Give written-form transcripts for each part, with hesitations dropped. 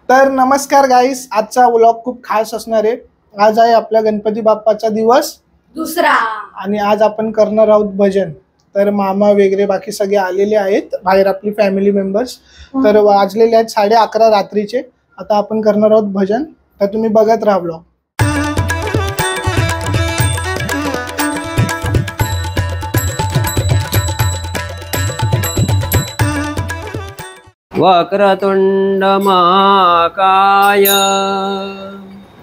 तर नमस्कार गाईस, आजचा व्लॉग खूप खास असणार आहे। आज आहे आपल्या गणपती बाप्पाचा दिवस दुसरा आणि आज आपण करणार आहोत भजन। तर मामा वगैरे बाकी सगळे आलेले आहेत, बाहेर आपली फॅमिली मेंबर्स। तर वाजलेले आहेत 11:30 रात्रीचे। आता आपण करणार आहोत भजन, तर तुम्ही बघत राहा व्लॉग। वक्रतुंड महाकाय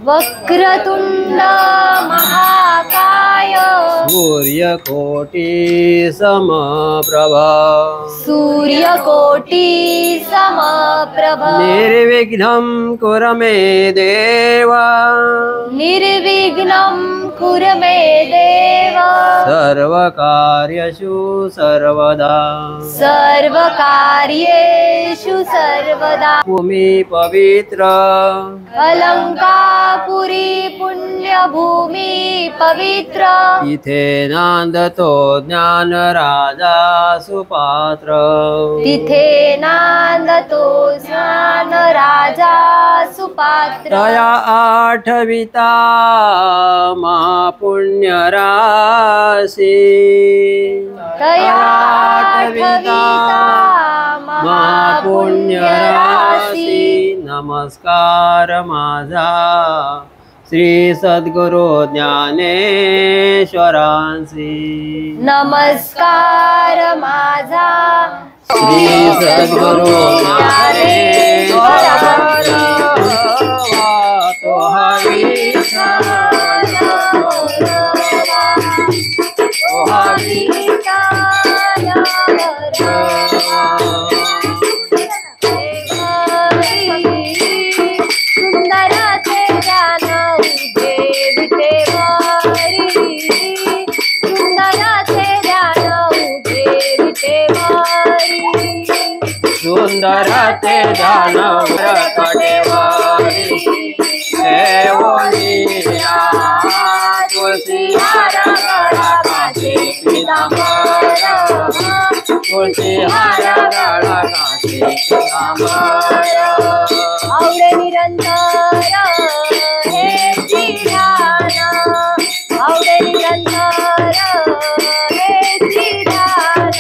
वक्रतुंड महाकाय सूर्यकोटि समप्रभा सूर्यकोटि समप्रभ निर्विघ्नं कुरु मे देव निर्विघ्नं कुरु मे देव सर्वकार्येषु सर्वदा सर्वकार्येषु सर्वदा भूमि पवित्र अलंकापुरी पुण्यभूमी पवित्र इथे नांदतो ज्ञान राजा सुपात्र तिथे नांदतो ज्ञान राजा सुपात्र तया आठविता महापुण्य राशी तया आठविता महापुण्य राशी नमस्कार माझा श्री सद्गुरु ज्ञानेश्वरांसी नमस्कार माझा श्री सद्गुरु ज्ञानेश्वरांसी तो हरी सुंदर ते जानवर कटेवारी देवोनिया तुलसी हारा गळा काशी पीतांबर तुलसी हारा गळा काशी पीतांबर आवडे निरंतर हे ध्यान आवडे निरंतर हे ध्यान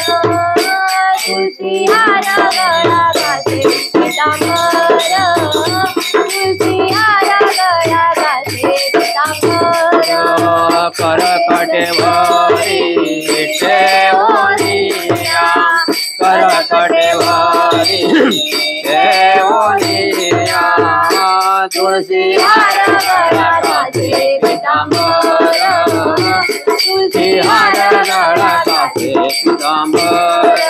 तुलसी हारा गळा काशी पीतांबर तुलसी हारा गळा काशी पीतांबर करकटेवारी देवोनिया करकटेवारी देवोनिया तुलसी हारा गळा काशी पीतांबर तुलसी हारा गळा काशी पीतांबर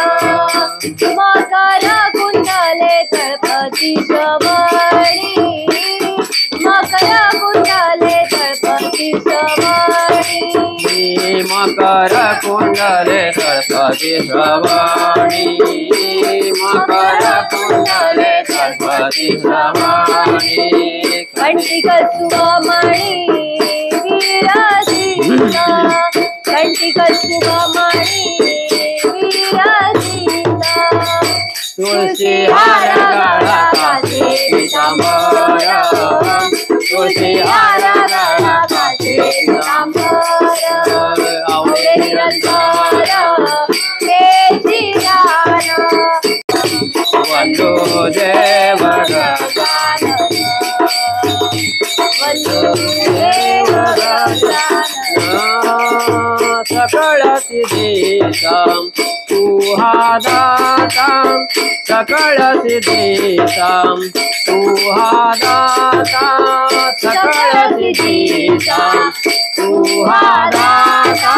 मकर कुंडले तळपती श्रवणी मकर कुंडले तळपती श्रवणी मकर कुंडले तळपती श्रवणी मकर कुंडले तळपती श्रवणी कंटिक सुमणी विराजिता कंटिक सुमणी विराजिता तुलसी हारा गळा काशी पीतांबर तुलसी हारा गळा काशी पीतांबर आवडे निरंतर हे ध्यान वंदो देव गजानन वंदो देव गजानन सकळ सिद्धीसां तू हा दाता सकळ सिद्धीसां तू हा दाता सकळ सिद्धीसां तू हा दाता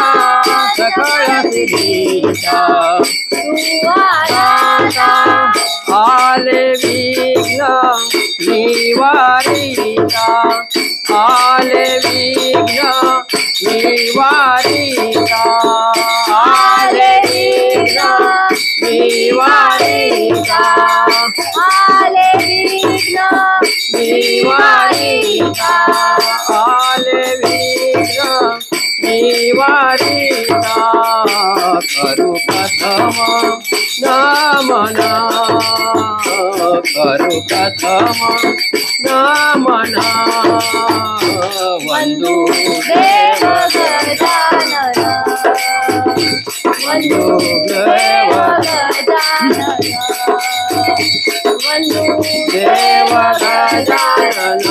सकळ सिद्धीसां तू आराधा आले विघ्न निवारिता आले विघ्न निवारिता आले विघ्न निवारिता आले विघ्न निवारिता आले विघ्न निवारिता करू कथा प्रथम नमना करू प्रथम नमना वंदू देव गजानन वंदू देव गजानन वंदू देव गजानन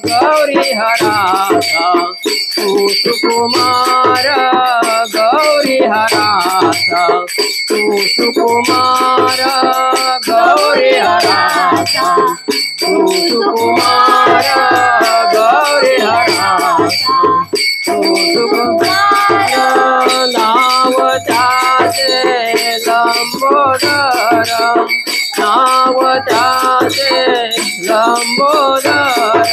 गौरी हरासा तू सुकुमार गौरी हरासा तू सुकुमार गौरी हरासा तू सुकुमार गौरी हरासा तू सुकुमार नाव त्याचे लंबोदर नाव त्याचे लंबोदर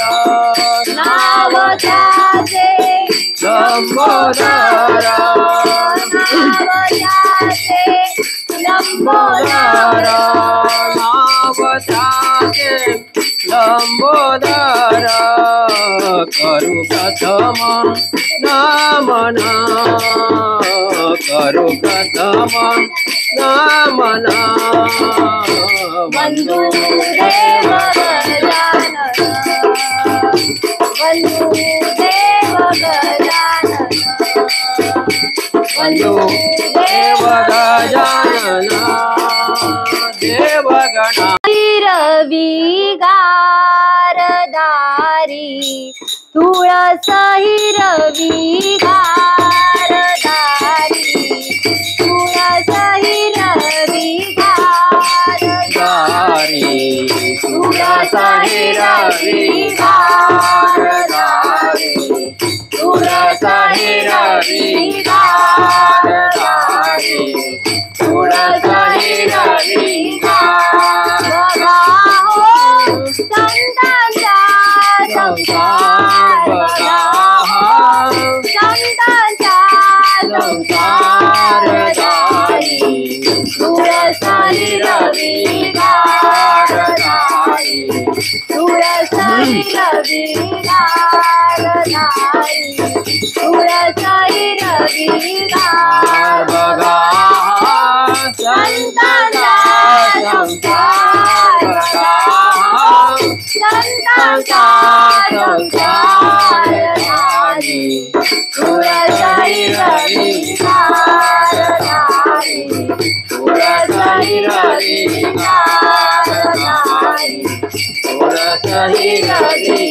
नाव त्याचे लंबोदर नाव त्याचे लंबोदर नाव त्याचे लंबोदर करू प्रथम नमना करू प्रथम नमना वंदू देव गजानन वंदू देव गजानन वंदू देव गजानन देवगणा रवी गारदारी तुळस रवी गारदारी तुळस रवी गारदारी तुळस रवी गारदारी तुळस रवी गारदारी तुळस रवी बघा हो संतांचा संसार बघा हो संतांचा संसार दारी तुळसाई रवी गारदारी तुळसाई रवी गारदारी तुळसाई रवी बघा संतांचा संसार बघा संतांचा संसार दारी तुळसाई रवी गारदारी तुळसाई रवी गारदारी तुळसाई रवी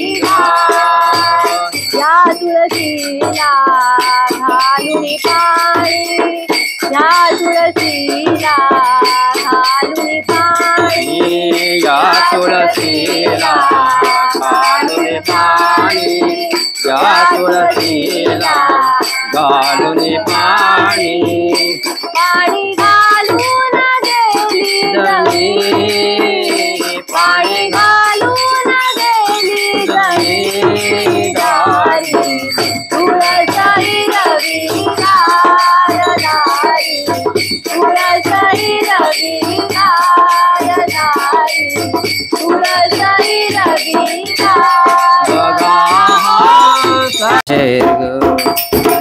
या तुळशीला घालून पाणी या तुळशीला घालून पाणी या तुळशीला घालून पाणी या तुळशीला घालून पाणी पाणी घालून गेली जमी पाणी घालून गेली जमीदारी तुळसाई रवी गारदारी तुळसाई रवी गारदारी तुळसाई रवी बघा शेर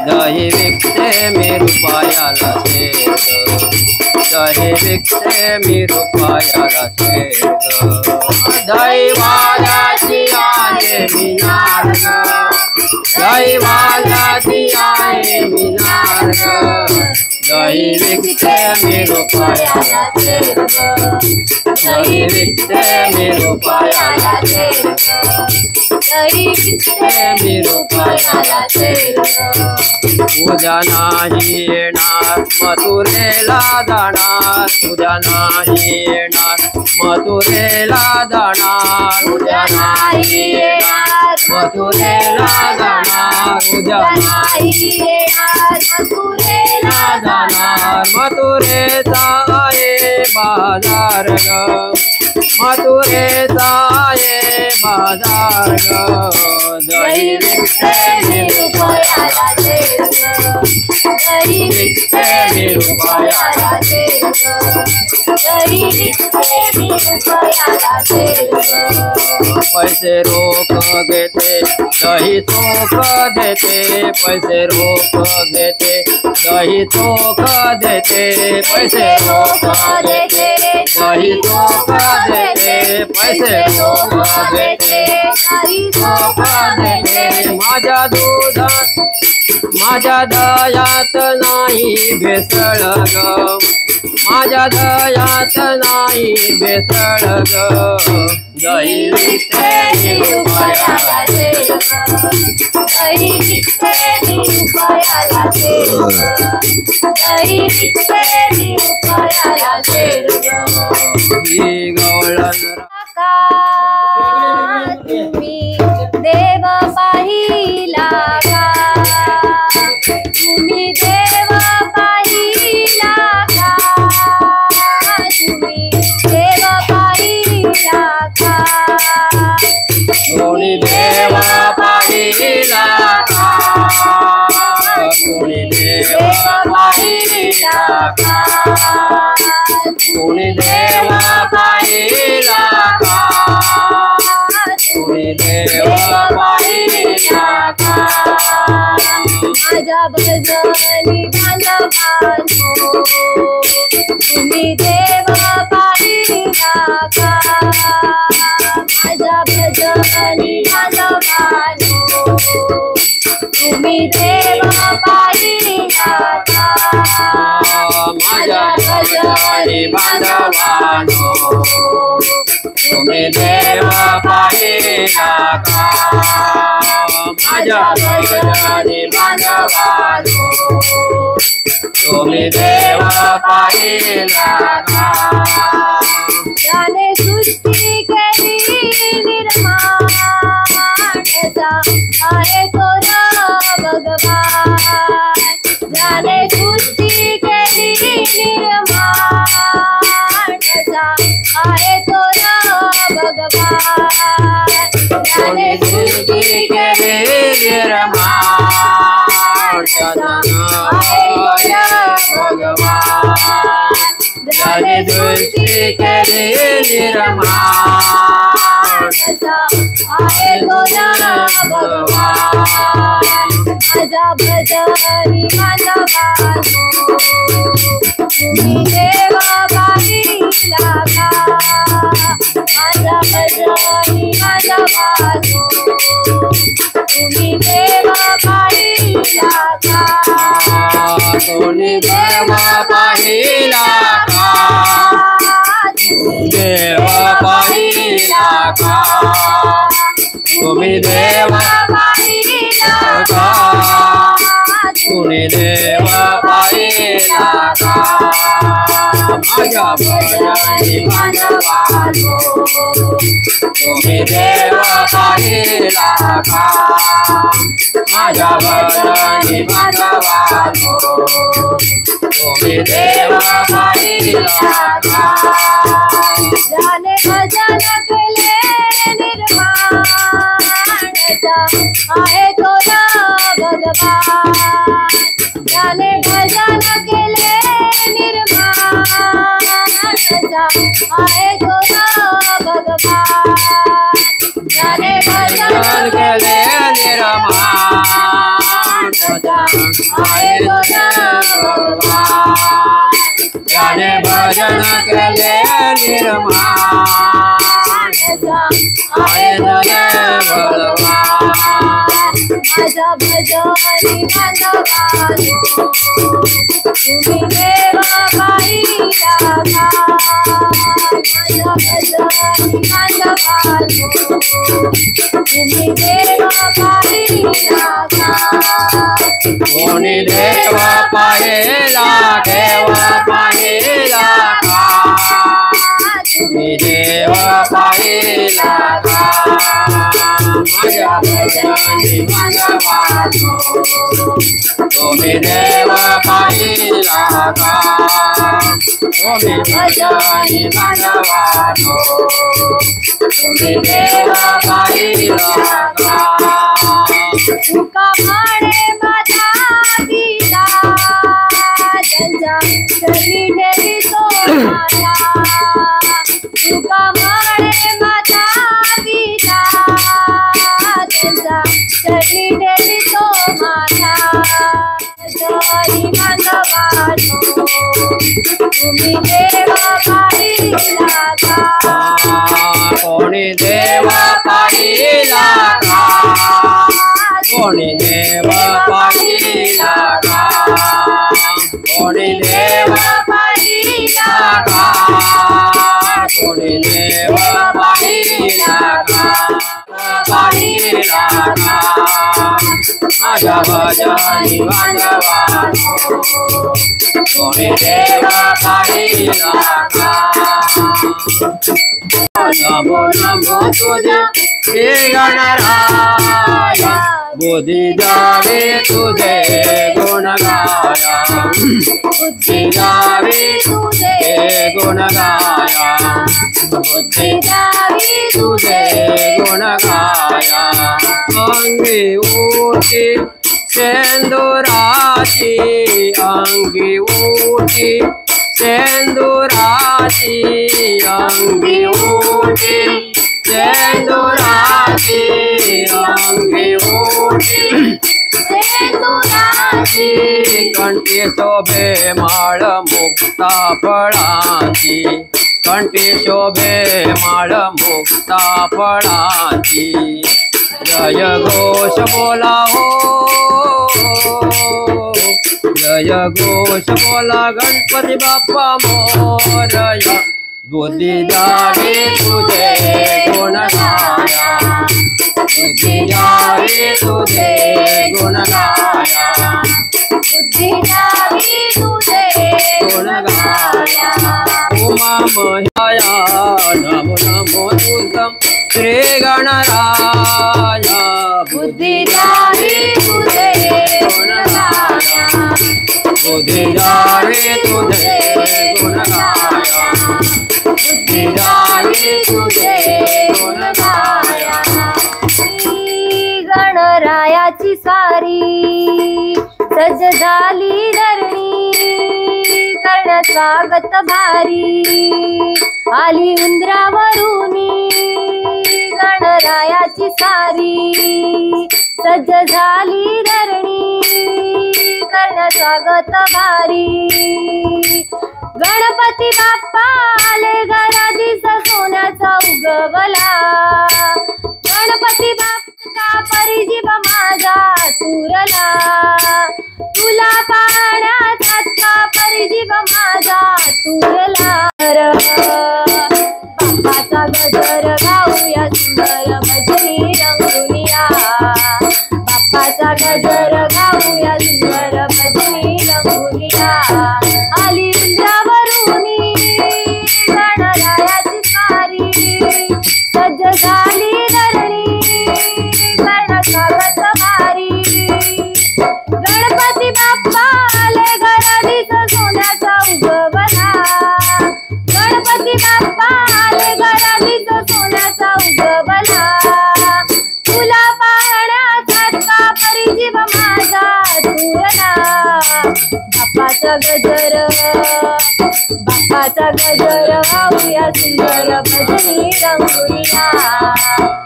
दही विकते मी रुपयाला शेर दही विकते मी रुपयाला शेर दैवालाची आहे मिनार दैवालाची आहे मिनार दही विकते मी रुपयाला शेर दही विकते मी रुपयाला शेर दही विकते मी रुपयाला शेर उद्या नाही येणार मथुरेला जाणार उद्या नाही येणार मथुरेला जाणार उद्या नाही येणार मथुरेला जाणार उद्या नाही येणार मथुरेला जाणार मथुरेचा आहे बाजार ग मथुरेचा आहे बाजार ग दही विकते मी रुपयाला शेर दही विकते मी रुपयाला शेर दही विकते मी रुपयाला शेर पैसे रोख घेते दही चोख देते पैसे रोख घेते दही चोख देते पैसे रोख देते दही चोख देते पैसे रोख देते दही चोख देते माझ्या दुधात माझ्या दयात नाही भेसळ ग माझ्या दयात नाही भेसळ ग दही विकते रुपयाला सेव दही विकते रुपयाला सेव दही विकते रुपयाला सेव ही गवळण तुम्ही देव पाहिला का तुम्ही देव पाहिला का तुम्ही देव पाहिला का कोणी देव पाहिला का कोणी देव पाहिला का कोणी देव पाहिला का कोणी देव पाहिला का माझ्या भजनी बांधवानो तुम्ही देव पाहिला का माझ्या भजनी बांधवानो तुम्ही देव पाहिला का माझ्या भजनी बांधवानो तुम्ही देव पाहिला का माझ्या भजनी बांधवानो तुम्ही देव पाहिला का ज्याने सृष्टी केली निर्माण आहे तो भगवान ज्याने सृष्टी केली निर्माण आहे तो भगवान ज्याने सृष्टी केली निर्माण भगवान ज्याने सृष्टी केली निर्माण आहे तो भगवान माझा भजनी बांधवानो तुम्ही देव पाहिला का माझा भजनी बांधवानो तुम्ही देव पाहिला का कोणी देव पाहिला का देव पाहिला का तुम्ही देव पाहिला का कोणी देव पाहिला का माझ्या भजनी बांधवानो तुम्ही देव पाहिला का माझ्या भजनी बांधवानो तुम्ही देव पाहिला का ज्याने भजन केले निर्माण आहे तो भगवान ज्याने भजन केले निर्माण आहे तो भगवान ज्याने भजन केले निर्माण आहे तो भगवान ज्याने भजन केले निर्माण आहे भगवान माझा भजनी बांधवानो तुम्ही देव पाहिला का माझा भजनी बांधवानो तुम्ही देव पाहिला का कोणी देव पाहिला देव पाहिला का तुम्ही देव पाहिला का माझ्या भजनी बांधवानो तुम्ही देव पाहिला का तुम्ही भजनी बांधवानो तुम्ही देव पाहिला का तुका म्हणे माझा पिता त्यांच्या चरणी ठेवी तो माझा तुका म्हणे माझा पिता धरणी ठेवी तो माझा भजनी बांधवानो तुम्ही देव पाहिला का कोणी देव पाहिला का कोणी देव पाहिला का कोणी देव पाहिला का कोणी देव पाहिला का पाहिला का माझ्या भजनी बांधवानो कोणी देव पाहिला का नमो नमो तुझे हे गणराया बुद्धि जावे तुझे गुण गाया बुद्धि जावी तुझे गुण गाया बुद्धि जावी तुझे तुझे गुण गाया अंगी उठी सेंदुराची अंगी उठी सेंदुराची अंगी उठी सेंदुराची अंगी उठी सेंदुराची कंठी शोभे माळ मुक्ता फळाची कंठी शोभे माळ मुक्ता फळाची जय घोष बोला हो जय घोष बोला गणपती बाप्पा मोरया बुद्धि जावे तुझे गुण गाया बुद्धि जावे तुझे गुण गाया बुद्धि जावी तुझे गुण गाया उमा मह्याया नमो नमो तुझं श्री गणराया बुद्धि जावी तुझे गुण गाया बुद्धि जावे तुझे गुण गाया बुद्धि जावी तुझे गुण गाया गणरायाची सारी सज झाली धरणी कर्ण स्वागत भारी आली उंदरावरुनी गणरायाची सारी सज झाली धरणी कर्ण स्वागत भारी गणपती बाप्पा आले घरा दिस सोन्याचा उगवला गणपती बाप्पा परिजीव माझा तुरला तुला पाहण्याचा का परिजीव माझा तुरला बाप्पाचा गजर गाऊया सुंदर भजनी रंगुनिया बाप्पाचा गजर गाऊया सुंदर भजनी रंगुनिया आली उंदरावरुनी गणरायाची स्वारी सज्ज झाली धरणी कर्ण स्वागत भारी गणपती बाप्पा आले घरा दिस सोन्याचा उगवला गणपती बाप्पा आले घरा दिस सोन्याचा उगवला तुला पाहण्याचा का परिजीव माझा तुरला बाप्पाचा गजर गाऊया सुंदर भजनी रंगुनिया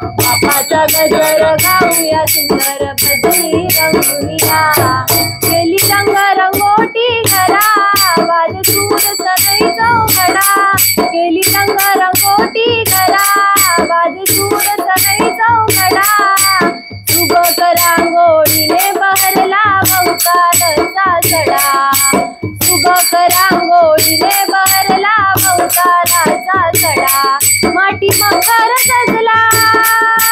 बाप्पाचा गजर गाऊया सुंदर भजनी रंगुनिया केली रंग रंगोटी घरा वाज सूर सनई चौघडा केली रंग रंगोटी घरा वाज सूर सनई चौघडा सुबक रांगोळीने बहरला भवतालचा सडा सुबक रांगोळीने बहरला भवतालाचा सडा माटी मकर सजला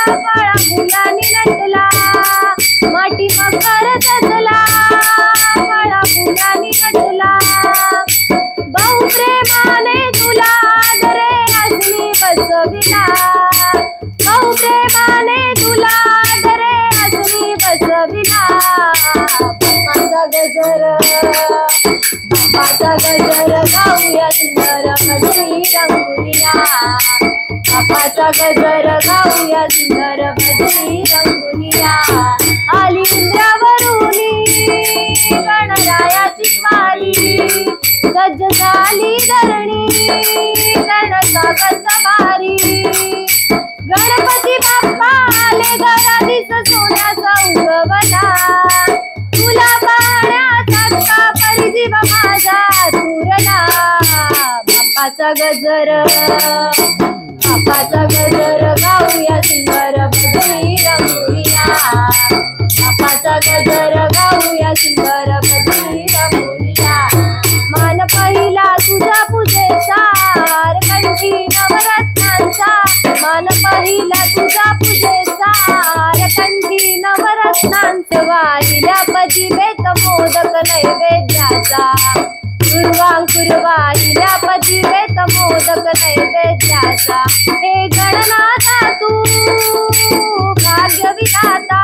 काळा फुलांनी नटला माटी मकर सजला काळा फुलांनी नटला बहुप्रेमाने तुला आदरे हसनी बसविला बहुप्रेमाने तुला आदरे हसनी बसविला बाप्पाचा गजर गाऊया सुंदर भजनी रंगुनिया बाप्पाचा गजर गाऊया सुंदर भजनी रंगुनिया आली उंदरावरुनी गणरायाची स्वारी सज्ज झाली धरणी कर्ण स्वागत भारी गणपती बाप्पा आले घरा दिस सोन्याचा बापाचा गजर गाऊया सुंदर भजनी रंगुरिया बापाचा गजर गाऊया सुंदर भजनी रंगुरिया मान पहिला तुझा पूजेचा कंठी नवरत्नांचा मान पहिला तुझा पूजेचा कंठी नवरत्नांचं वाहिल्या पती बेत मोदक नैवेद्याचा वाहिल्या पती बेत मोदक नैवेद्याचा हे गणनाथा तू भाग्य विधाता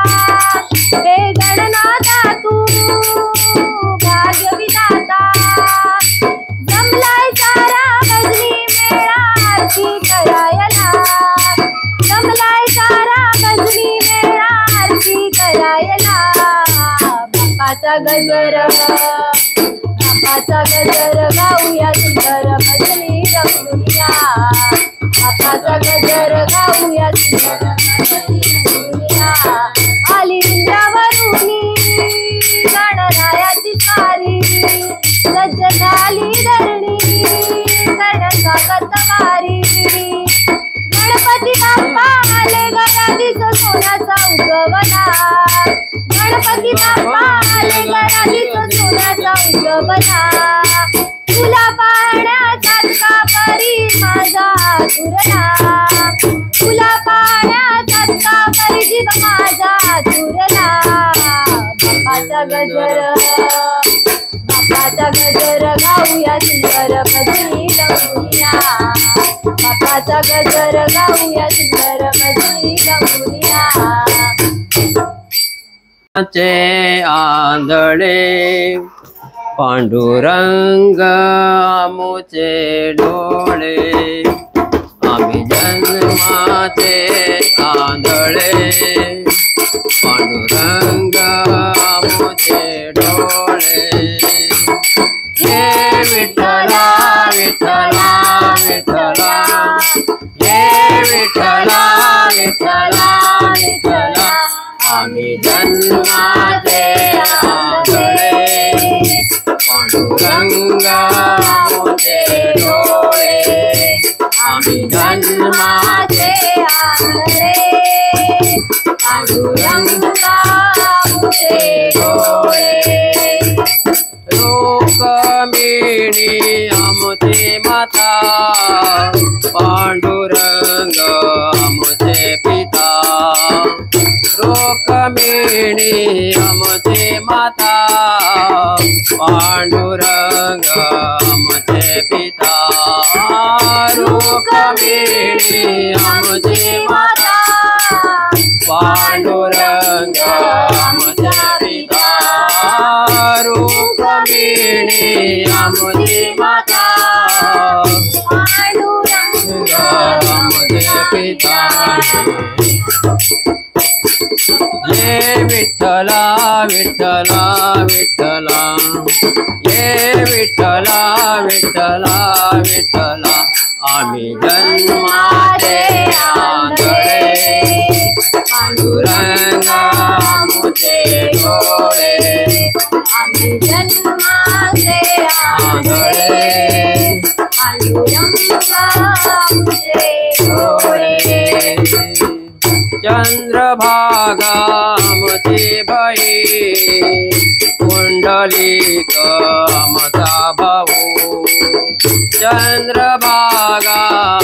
हे गणनाथा तू भाग्य विधाता जमलाय सारा भजनी मेळा आरती करायला जमलाय सारा भजनी मेळा आरती करायला बापाचा गजर गाऊया सुंदर भजनी रंगुरिया बापाचा गजर गाऊया सुंदर भजनी रंगुरिया आली इंद्रावरुनी गणरायाची स्वारी सज्ज झाली धरणी कर्ण स्वागत वारी गणपती बाप्पा आले घरातीच सोन्याचा उगवला गणपती बाप्पा आले घरातीच सोन्याचा उगवला तुला पाहण्याचाच का परी माझा तुरला तुला पाहण्याचाच का परी जीव माझा तुरला बापाचा गजर गाऊया सुंदर भजनी रंगुरिया बापाचा गजर गाऊया सुंदर भजनी रंगुरिया चे आंधळे पांडुरंग आमुचे डोळे आम्ही जन्माचे आंधळे पांडुरंग आमुचे डोळे ये विठ्ठला विठ्ठला विठ्ठला ये विठ्ठला विठ्ठला विठ्ठला आम्ही जन्माचे आंधळे पांडुरंग आमुचे डोळे आम्ही जन्माचे आंधळे पांडुरंग आमुचे डोळे लोकमिणी आमुचे माता पांडुरंग आमुचे पिता लोकमिणी आमुचे माता पांडुरंग आमुचे पिता लोकमिणी आमुचे माता पांडुरंग आमुचे पिता रूपमिणी आमुचे माता पांडुरंग आमुचे पिता ये विठ्ठला विठ्ठला विठ्ठला ये विठ्ठला विठ्ठला विठ्ठला आम्ही जन्माचे आंधळे पांडुरंग आमुचे डोळे आम्ही जन्माचे आंधळे पांडुरंग आमुचे डोळे चंद्रभागा आमची बाई कुंडलिक आमचा भाऊ चंद्रभागा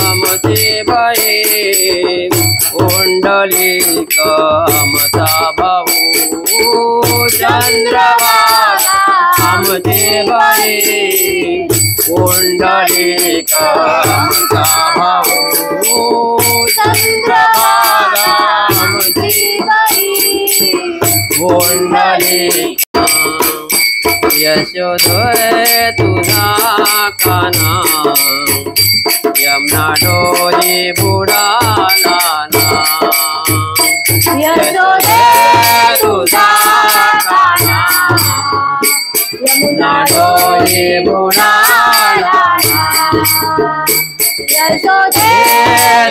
आमची बाई कुंडलिक आमचा भाऊ चंद्रभागा आमची बाई कुंडलिक आमचा भाऊ चंद्रभागा आमची बाई कुंडलिक यशोधरे तुझा काना यमुना डोली बुडाला ना यशोदे तुझा काना यमुना डोली बुडाला यशोदे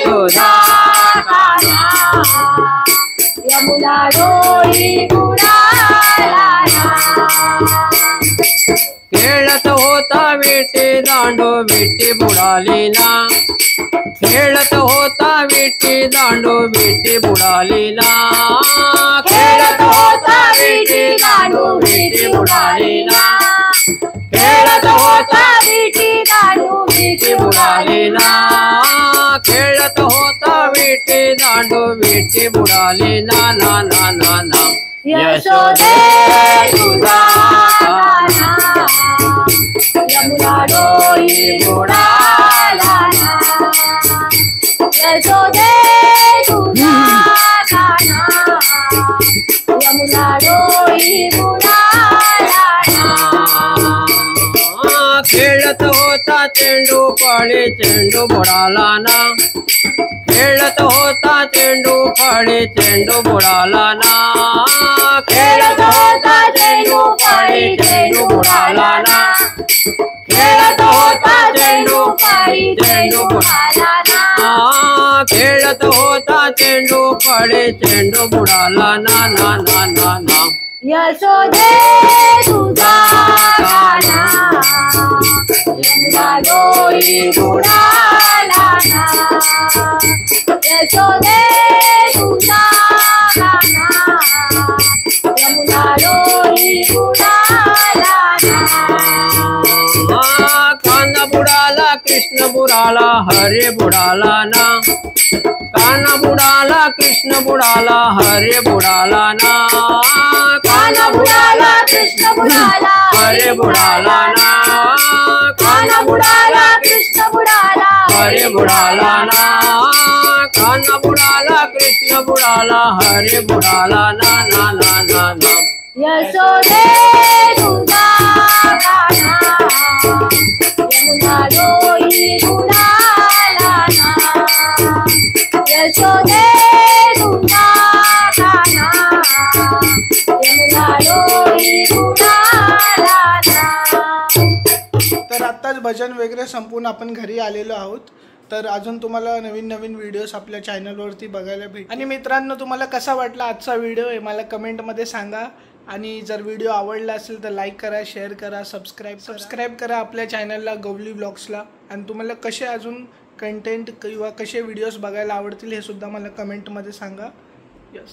तुझा काना यमुना डोली बुडाला खेळत होता विटी दांडू विटी बुडाली ना खेळत होता विटी दांडू विटी बुडाली ना खेळत होता विटी दांडू विटी बुडाली ना खेळत होता विटी दांडू विटी बुडाली ना खेळत होता विटी दांडू विटी बुडाली ना ना ना ना ना यशोदे तुझा कान्हा यमुना डोई बुडाला ना यशोदे तुझा कान्हा यमुना डोई बुडाला ना खेळत होता चेंडू फळे चेंडू बुडाला ना खेळत होता चेंडू फळे चेंडू बुडाला ना खेळत होता चेंडू फळे चेंडू बुडाला ना खेळत होता चेंडू फळे चेंडू बुडाला ना खेळत होता चेंडू फळे चेंडू बुडाला ना ना ना ना ना यशोदे तुझा कान्हा यमुना डोई बुडाला ना यशोदे तुझा कान्हा यमुना डोई बुडाला ना कान्हा बुडाला कृष्ण बुडाला हरे बुडाला ना कान्हा बुडाला कृष्ण बुडाला हरे बुडाला ना कान्हा बुडाला कृष्ण बुडाला हरे बुडाला ना कान्हा बुडाला कृष्ण बुडाला हरे बुडाला ना कान्हा बुडाला कृष्ण बुडाला हरे बुडाला ना ना ना ना ना यशोदे तुझा कान्हा यमुना डोई बुडाला ना यशोदे तुझा कान्हा यमुना डोई बुडाला ना तर आत्ताच भजन वगैरे संपून आपण घरी आलेलो आहोत। तर अजून तुम्हाला नवीन नवीन व्हिडिओज आपल्या चॅनलवरती बघायला भेटेल। आणि मित्रांनो, तुम्हाला कसा वाटला आजचा व्हिडिओ हे मला कमेंटमध्ये सांगा। आणि जर व्हिडिओ आवडला असेल तर लाईक करा, शेअर करा, सबस्क्राईब करा आपल्या चॅनलला गवली ब्लॉग्सला। आणि तुम्हाला कसे अजून कंटेंट किंवा कसे व्हिडिओज बघायला आवडतील हे सुद्धा मला कमेंटमध्ये सांगा। यस।